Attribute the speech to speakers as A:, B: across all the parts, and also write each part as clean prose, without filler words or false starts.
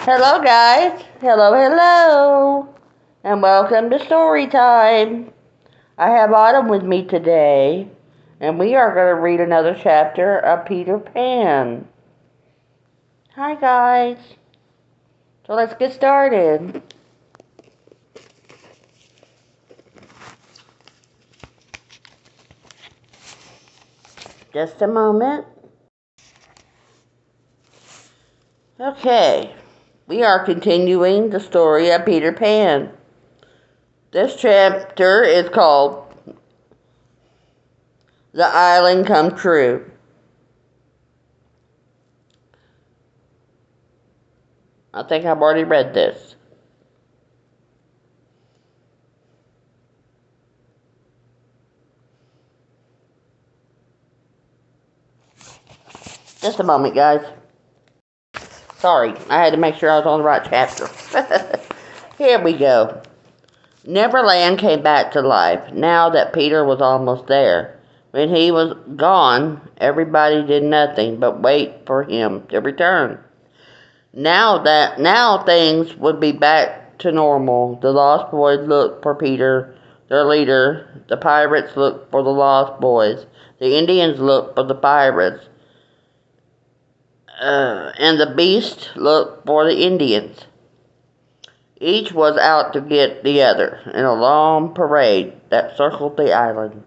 A: Hello, guys. Hello. And welcome to Storytime. I have Autumn with me today, and we are going to read another chapter of Peter Pan. Hi, guys. So let's get started. Just a moment. Okay. We are continuing the story of Peter Pan. This chapter is called The Island Come True. I think I've already read this. Just a moment, guys. Sorry, I had to make sure I was on the right chapter. Here we go. Neverland came back to life now that Peter was almost there. When he was gone, everybody did nothing but wait for him to return. Now things would be back to normal. The Lost Boys looked for Peter, their leader. The pirates looked for the Lost Boys. The Indians looked for the pirates. And the beast looked for the Indians. Each was out to get the other in a long parade that circled the island.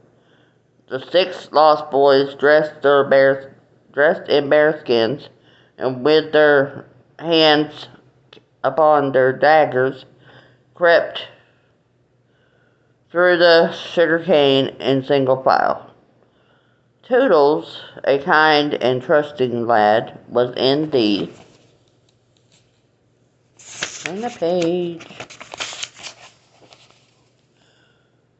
A: The 6 lost boys dressed in bearskins, and with their hands upon their daggers, crept through the sugarcane in single file. Toodles, a kind and trusting lad, was in the page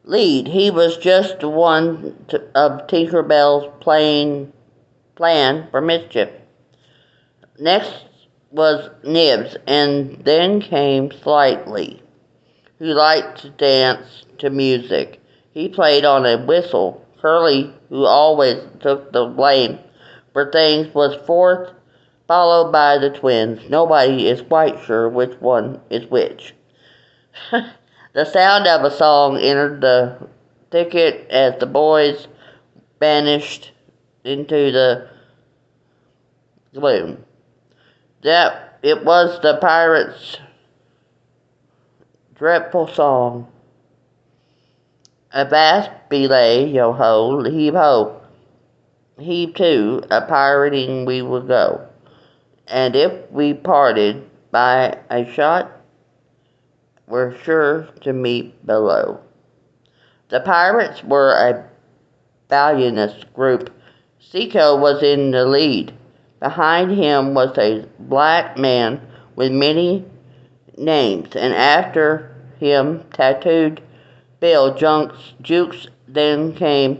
A: lead. He was just one of Tinker Bell's plan for mischief. Next was Nibs, and then came Slightly, who liked to dance to music. He played on a whistle. Curly, who always took the blame for things, was fourth, followed by the twins. Nobody is quite sure which one is which. The sound of a song entered the thicket as the boys vanished into the gloom. That it was the pirates' dreadful song. Avast belay, yo-ho, heave-ho. Heave to, a pirating we will go. And if we parted by a shot, we're sure to meet below. The pirates were a valiant group. Seco was in the lead. Behind him was a black man with many names, and after him tattooed Bill Jukes, then came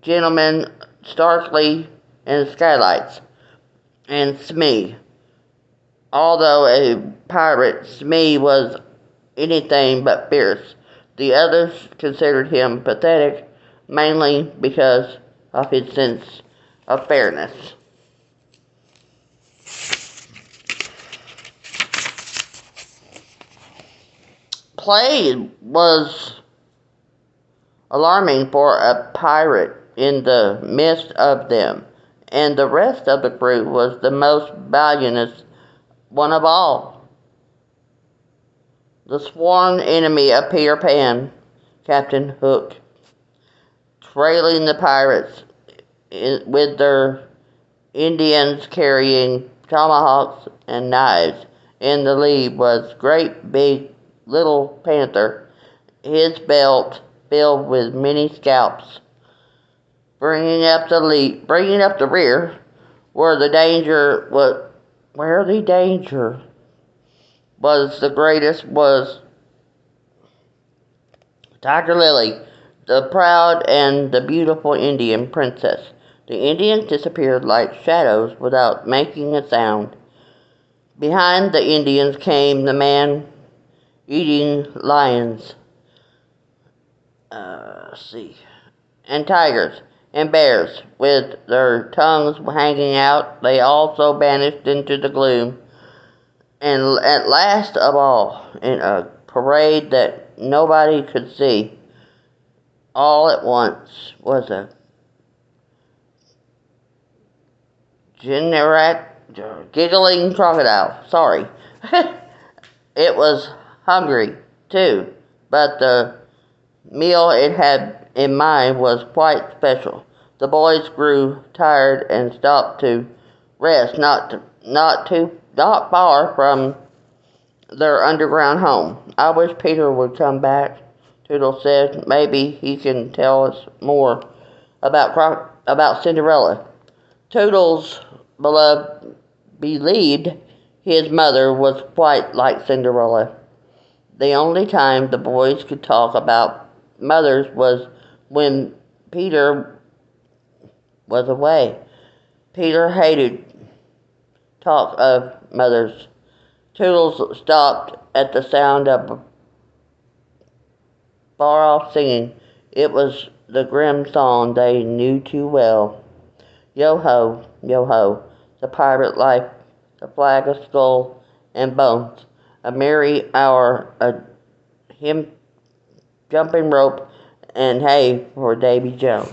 A: Gentleman Starkly and Skylights, and Smee. Although a pirate, Smee was anything but fierce. The others considered him pathetic, mainly because of his sense of fairness. Play was alarming for a pirate in the midst of them, and the rest of the crew was the most valiant one of all. The sworn enemy of Peter Pan, Captain Hook, trailing the pirates with their Indians carrying tomahawks and knives. In the lead was Great Big Little Panther, his belt filled with many scalps. Bringing up the rear, where the danger was the greatest, was Tiger Lily, the proud and the beautiful Indian princess. The Indians disappeared like shadows without making a sound. Behind the Indians came the man-eating lions, and tigers, and bears, with their tongues hanging out. They also vanished into the gloom. And at last of all, in a parade that nobody could see, all at once was a giggling crocodile. Sorry. It was hungry, too, but the meal it had in mind was quite special. The boys grew tired and stopped to rest, not far from their underground home. I wish Peter would come back, Toodles said. Maybe he can tell us more about Cinderella. Toodles believed his mother was quite like Cinderella. The only time the boys could talk about mothers was when Peter was away. Peter hated talk of mothers. Toodles stopped at the sound of far-off singing. It was the grim song they knew too well. Yo-ho, yo-ho, the pirate life, the flag of skull and bones, a merry hour, a hymn jumping rope, and hay for Davy Jones.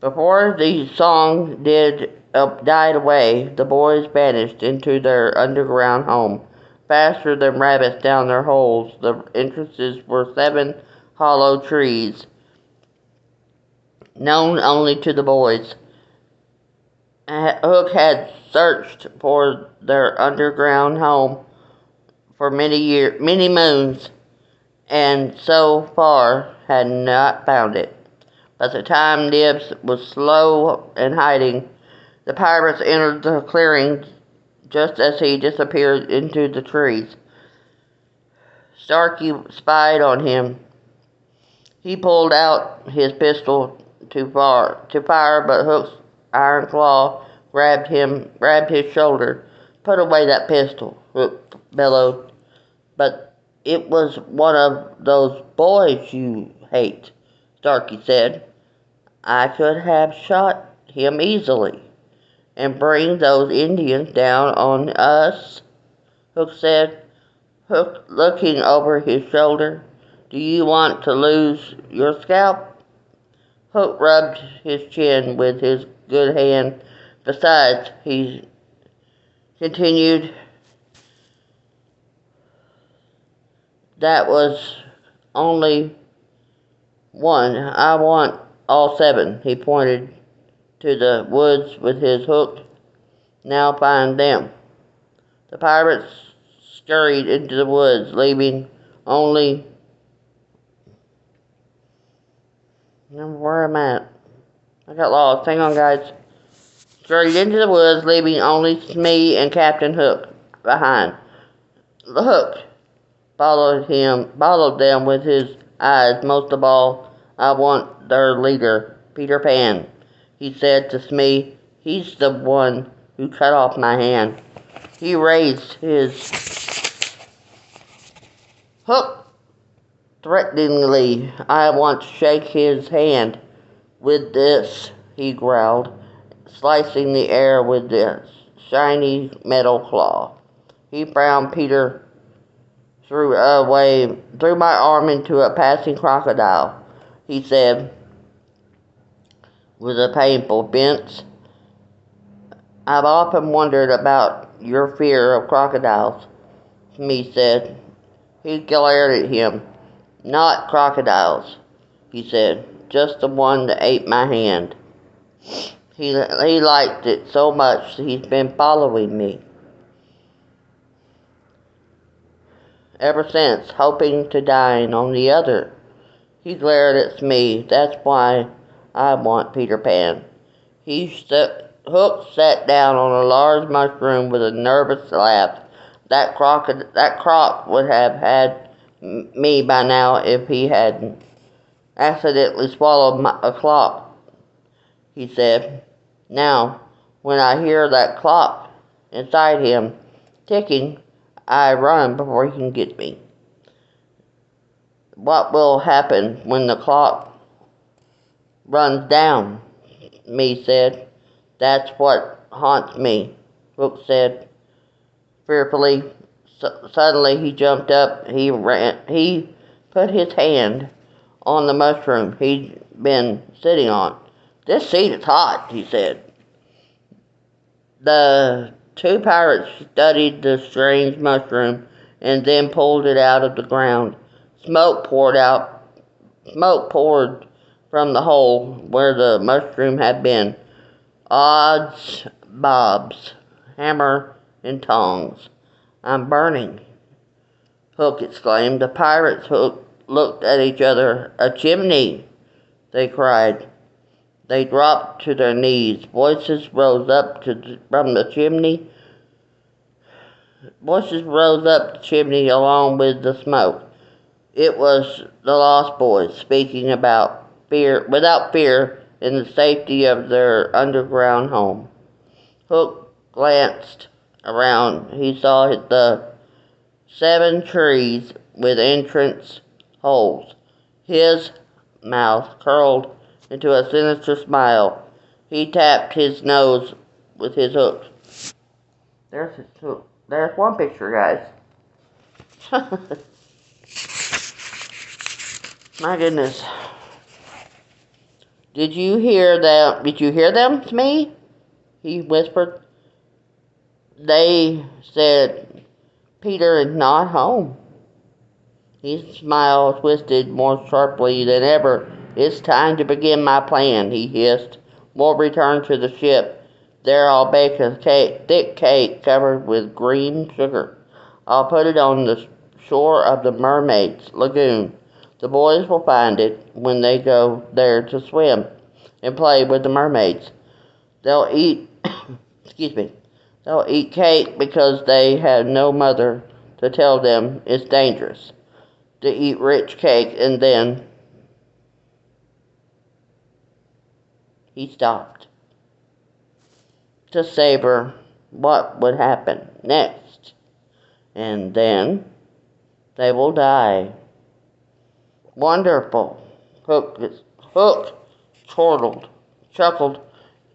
A: Before the song died away, the boys vanished into their underground home, faster than rabbits down their holes. The entrances were 7 hollow trees, known only to the boys. Hook had searched for their underground home for many moons, and so far had not found it. By the time Nibs was slow and hiding, the pirates entered the clearing just as he disappeared into the trees. Starkey spied on him. He pulled out his pistol to fire, but Hook's iron claw grabbed his shoulder. "Put away that pistol," Hook bellowed. "But it was one of those boys you hate," Starkey said. "I could have shot him easily and bring those Indians down on us," Hook said. Hook looking over his shoulder. "Do you want to lose your scalp?" Hook rubbed his chin with his good hand. "Besides," he continued, "that was only one. I want all 7. He pointed to the woods with his hook. "Now find them." The pirates scurried into the woods, leaving only... Where am I at? I got lost. Hang on, guys. Scurried into the woods, leaving only Smee and Captain Hook behind. The Hook followed them with his eyes. "Most of all, I want their leader, Peter Pan," he said to Smee. "He's the one who cut off my hand." He raised his hook threateningly. "I want to shake his hand with this," he growled, slicing the air with the shiny metal claw. He frowned. "Peter threw my arm into a passing crocodile," he said with a painful bent. "I've often wondered about your fear of crocodiles," Smee said. He glared at him. "Not crocodiles," he said, "just the one that ate my hand. He liked it so much he's been following me ever since, hoping to dine on the other." He glared at Smee. "That's why I want Peter Pan." Hook sat down on a large mushroom with a nervous laugh. That croc would have had me by now if he hadn't accidentally swallowed a clock, he said. "Now, when I hear that clock inside him ticking, I run before he can get me. What will happen when the clock runs down? Me said. That's what haunts me, Hook said fearfully. Suddenly he jumped up. He ran. He put his hand on the mushroom he'd been sitting on. This seat is hot, he said. The two pirates studied the strange mushroom and then pulled it out of the ground. Smoke poured out. Smoke poured from the hole where the mushroom had been. Odds bobs, hammer and tongs. I'm burning, Hook exclaimed. The pirates looked at each other. A chimney, they cried. They dropped to their knees. Voices rose up from the chimney. Voices rose up the chimney along with the smoke. It was the Lost Boys speaking about fear, without fear, in the safety of their underground home. Hook glanced around. He saw the 7 trees with entrance holes. His mouth curled into a sinister smile. He tapped his nose with his hook. There's his hook. There's one picture, guys. My goodness. Did you hear them? Did you hear them to me? He whispered. They said Peter is not home. His smile twisted more sharply than ever. It's time to begin my plan, he hissed. We'll return to the ship. There I'll bake a thick cake covered with green sugar. I'll put it on the shore of the mermaid's lagoon. The boys will find it when they go there to swim and play with the mermaids. They'll eat, excuse me, they'll eat cake because they have no mother to tell them it's dangerous to eat rich cake. And then he stopped to savor what would happen next. And then they will die. Wonderful. Hook chuckled.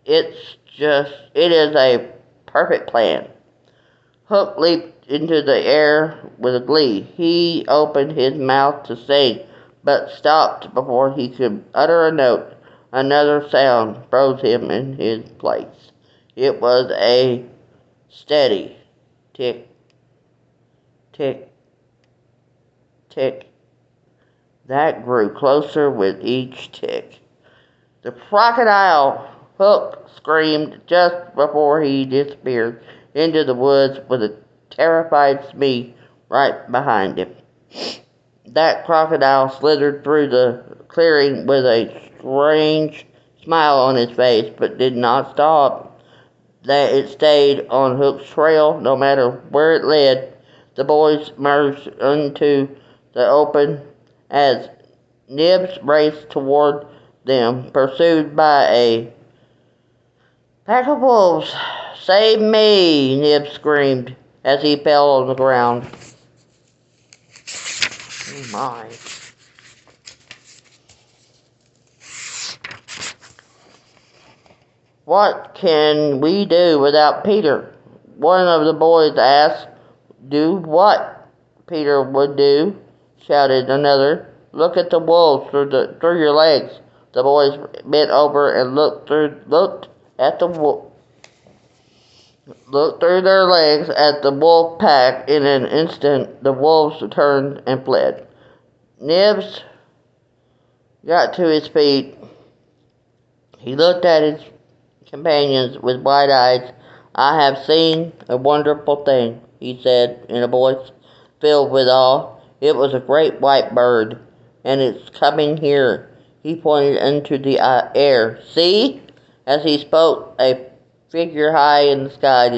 A: It is a perfect plan. Hook leaped into the air with glee. He opened his mouth to sing, but stopped before he could utter a note. Another sound froze him in his place. It was a steady tick, tick, tick that grew closer with each tick. The crocodile, Hook screamed just before he disappeared into the woods with a terrified Smee right behind him. That crocodile slithered through the clearing with a strange smile on his face, but did not stop. That it stayed on Hook's trail no matter where it led. The boys merged into the open as Nibs raced toward them, pursued by a pack of wolves. Save me, Nibs screamed as he fell on the ground. Oh my. What can we do without Peter? One of the boys asked. Do what Peter would do, shouted another. Look at the wolves through your legs. The boys bent over and looked through their legs at the wolf pack. In an instant, the wolves turned and fled. Nibs got to his feet. He looked at his companions with wide eyes. I have seen a wonderful thing, he said in a voice filled with awe. It was a great white bird, and it's coming here. He pointed into the air. See? As he spoke, a figure high in the sky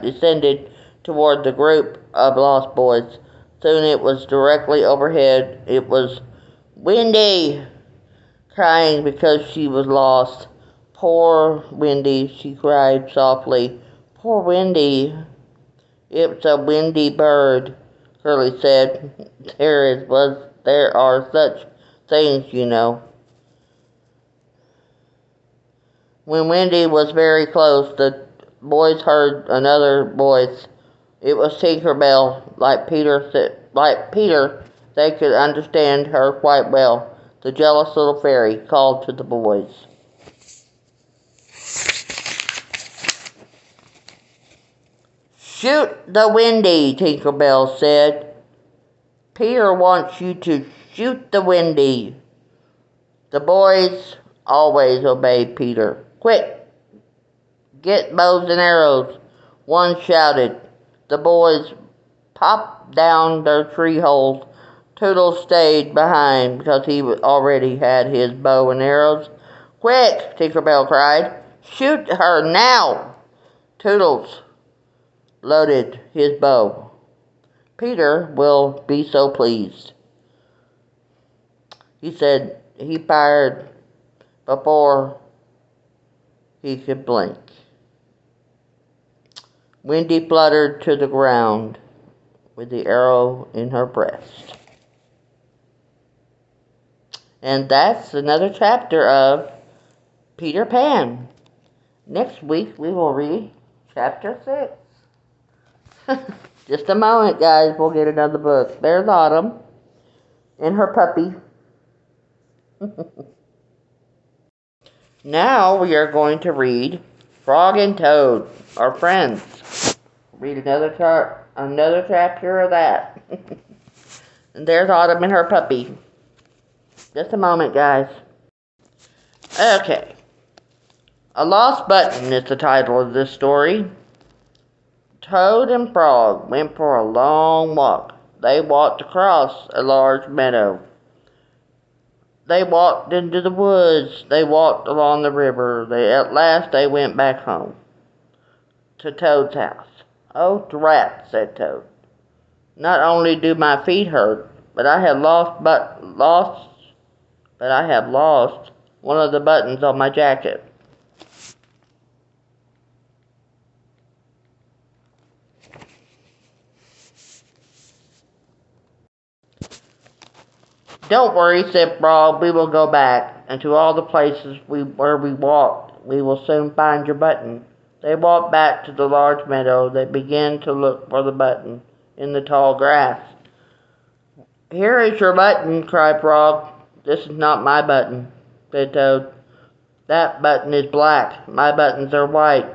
A: descended toward the group of lost boys. Soon it was directly overhead. It was Wendy, crying because she was lost. Poor Wendy, she cried softly. Poor Wendy. It's a windy bird, Curly said. There are such things, you know. When Wendy was very close, the boys heard another voice. It was Tinker Bell. Like Peter, they could understand her quite well. The jealous little fairy called to the boys. Shoot the Windy, Tinker Bell said. Peter wants you to shoot the Windy. The boys always obeyed Peter. Quick, get bows and arrows, one shouted. The boys popped down their tree holes. Toodles stayed behind because he already had his bow and arrows. Quick, Tinker Bell cried. Shoot her now. Toodles loaded his bow. Peter will be so pleased. He said he fired before he could blink. Wendy fluttered to the ground with the arrow in her breast. And that's another chapter of Peter Pan. Next week we will read chapter 6. Just a moment, guys. We'll get another book. There's Autumn and her puppy. Now we are going to read Frog and Toad, our friends. Read another chapter of that. And there's Autumn and her puppy. Just a moment, guys. Okay. A Lost Button is the title of this story. Toad and Frog went for a long walk. They walked across a large meadow. They walked into the woods. They walked along the river. At last they went back home to Toad's house. Oh, drat, said Toad. Not only do my feet hurt, but I have lost one of the buttons on my jacket. Don't worry, said Frog. We will go back, and to all the places where we walked, we will soon find your button. They walked back to the large meadow. They began to look for the button in the tall grass. Here is your button, cried Frog. This is not my button, said Toad. That button is black. My buttons are white.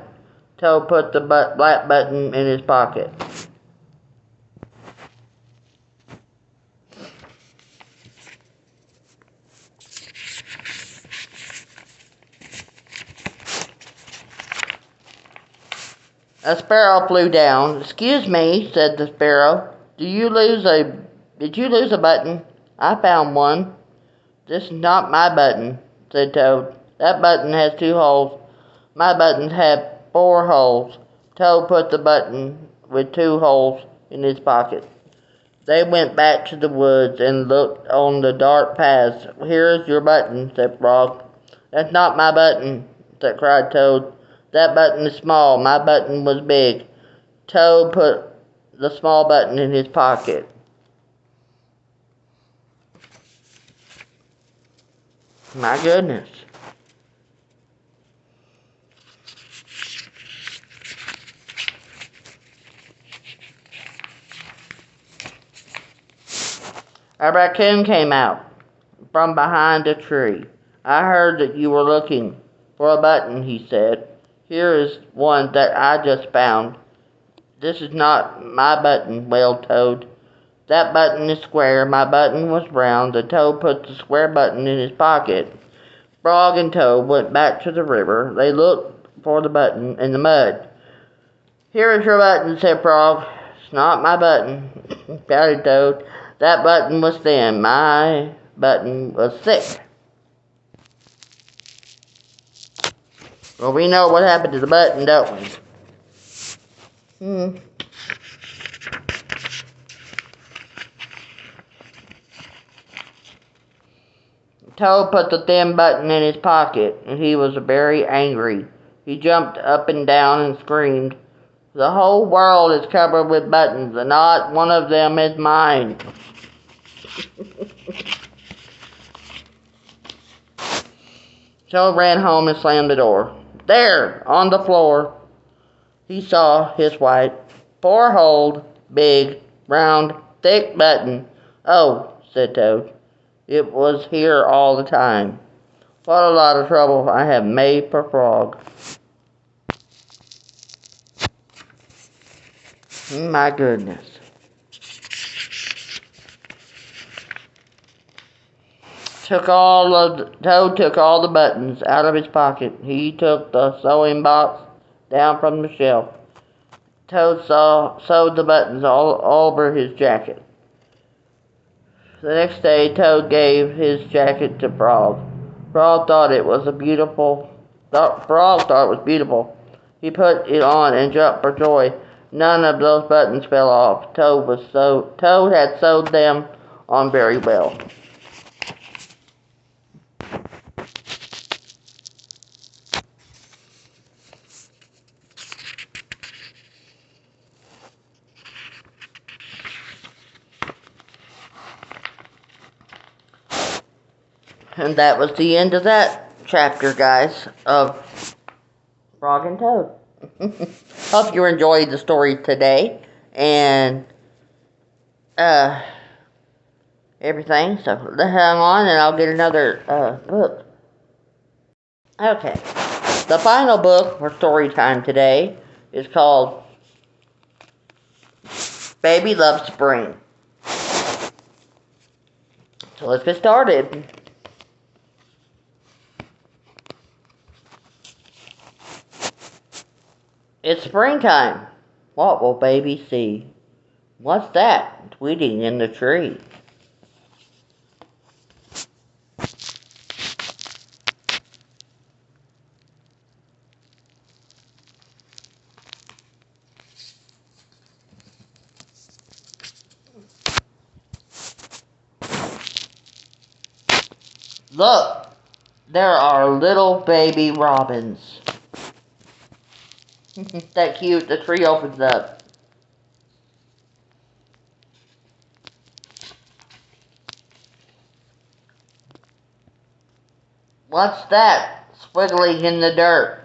A: Toad put the black button in his pocket. A sparrow flew down. Excuse me, said the sparrow. Did you lose a button? I found one. This is not my button, said Toad. That button has 2 holes. My buttons have 4 holes. Toad put the button with 2 holes in his pocket. They went back to the woods and looked on the dark paths. Here is your button, said Frog. That's not my button, cried Toad. That button is small. My button was big. Toad put the small button in his pocket. My goodness. A raccoon came out from behind a tree. I heard that you were looking for a button, he said. Here is one that I just found. This is not my button, wailed Toad. That button is square. My button was round. The Toad put the square button in his pocket. Frog and Toad went back to the river. They looked for the button in the mud. Here is your button, said Frog. It's not my button, shouted Toad. That button was thin. My button was thick. Well, we know what happened to the button, don't we? Toad put the thin button in his pocket, and he was very angry. He jumped up and down and screamed. The whole world is covered with buttons, and not one of them is mine. Toad ran home and slammed the door. There, on the floor, he saw his white, four-holed, big, round, thick button. Oh, said Toad, it was here all the time. What a lot of trouble I have made for Frog. My goodness. Toad took all the buttons out of his pocket. He took the sewing box down from the shelf. Toad sewed the buttons all over his jacket. The next day, Toad gave his jacket to Frog. Frog thought it was beautiful. He put it on and jumped for joy. None of those buttons fell off. Toad had sewed them on very well. And that was the end of that chapter, guys, of Frog and Toad. Hope you enjoyed the story today and everything. So hang on, and I'll get another book. Okay. The final book for story time today is called Baby Loves Spring. So let's get started. It's springtime. What will baby see? What's that tweeting in the tree? Look, there are little baby robins. That cute. The tree opens up. What's that squiggling in the dirt?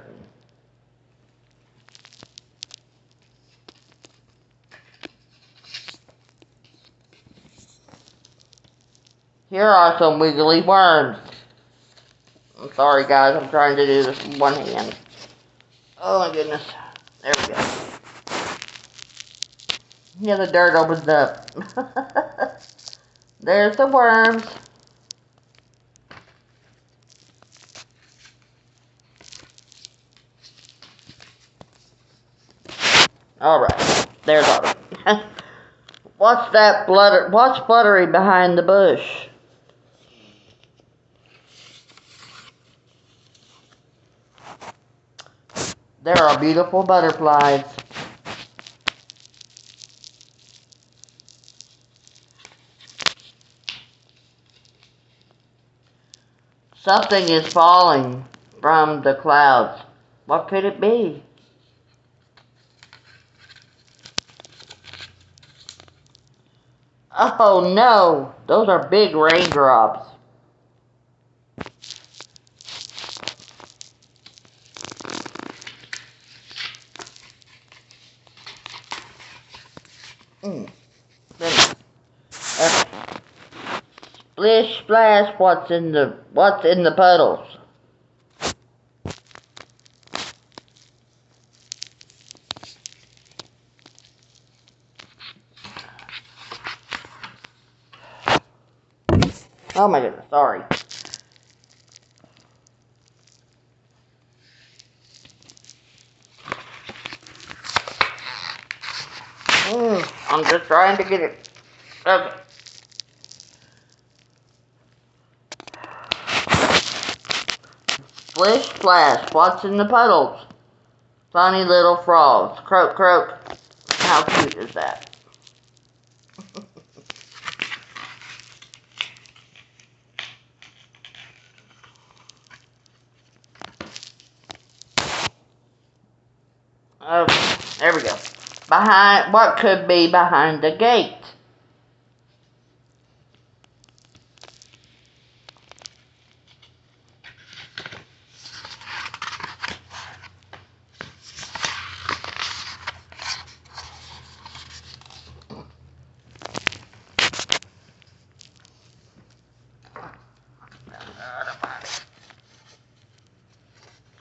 A: Here are some wiggly worms. I'm sorry, guys. I'm trying to do this with one hand. Oh, my goodness. There we go. Yeah, the dirt opens up. There's the worms. Alright. There's Autumn. What's fluttering behind the bush? There are beautiful butterflies. Something is falling from the clouds. What could it be? Oh no, those are big raindrops. Goodness. Splish splash, what's in the puddles? Oh my goodness, sorry. I'm just trying to get it. Okay. Splish splash, what's in the puddles? Funny little frogs. Croak croak. How cute is that? Okay, There we go. Behind, what could be behind the gate?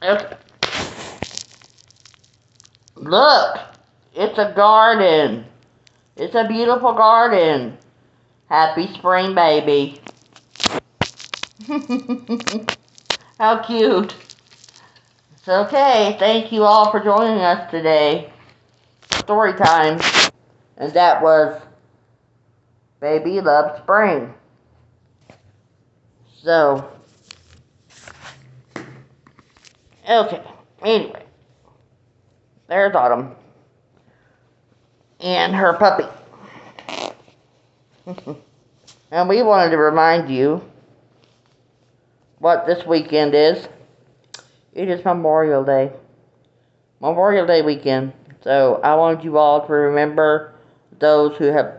A: Okay. Look, it's a garden. It's a beautiful garden. Happy spring, baby. How cute. It's okay. Thank you all for joining us today. Story time. And that was Baby Love Spring. So, okay. Anyway, there's Autumn and her puppy. And we wanted to remind you what this weekend is. It is Memorial Day. Memorial Day weekend. So I wanted you all to remember those who have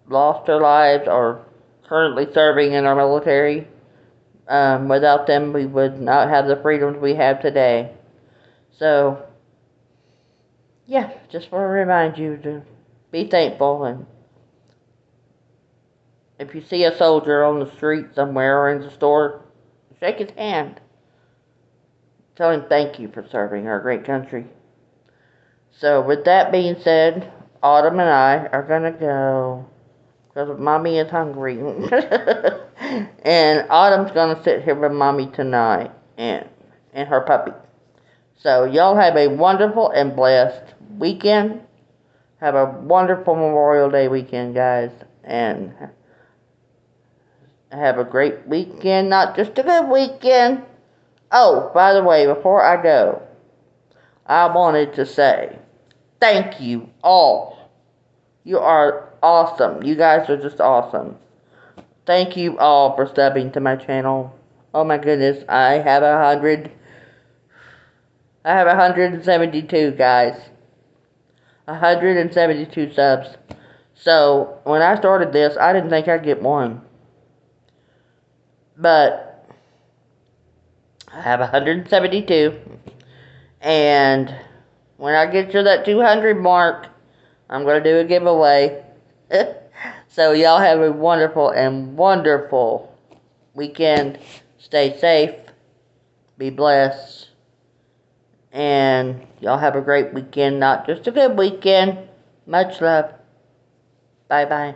A: lost their lives or currently serving in our military. Without them, we would not have the freedoms we have today. So, yeah, just want to remind you to be thankful. And if you see a soldier on the street somewhere or in the store, shake his hand. Tell him thank you for serving our great country. So, with that being said, Autumn and I are going to go because Mommy is hungry. And Autumn's going to sit here with Mommy tonight and her puppy. So, y'all have a wonderful and blessed weekend. Have a wonderful Memorial Day weekend, guys. And have a great weekend, not just a good weekend. Oh, by the way, before I go, I wanted to say thank you all. You are awesome. You guys are just awesome. Thank you all for subbing to my channel. Oh my goodness, I have 172 guys. 172 subs. So when I started this, I didn't think I'd get one. But I have 172. And when I get to that 200 mark, I'm going to do a giveaway. So y'all have a wonderful and wonderful weekend. Stay safe. Be blessed. And y'all have a great weekend. Not just a good weekend. Much love. Bye-bye.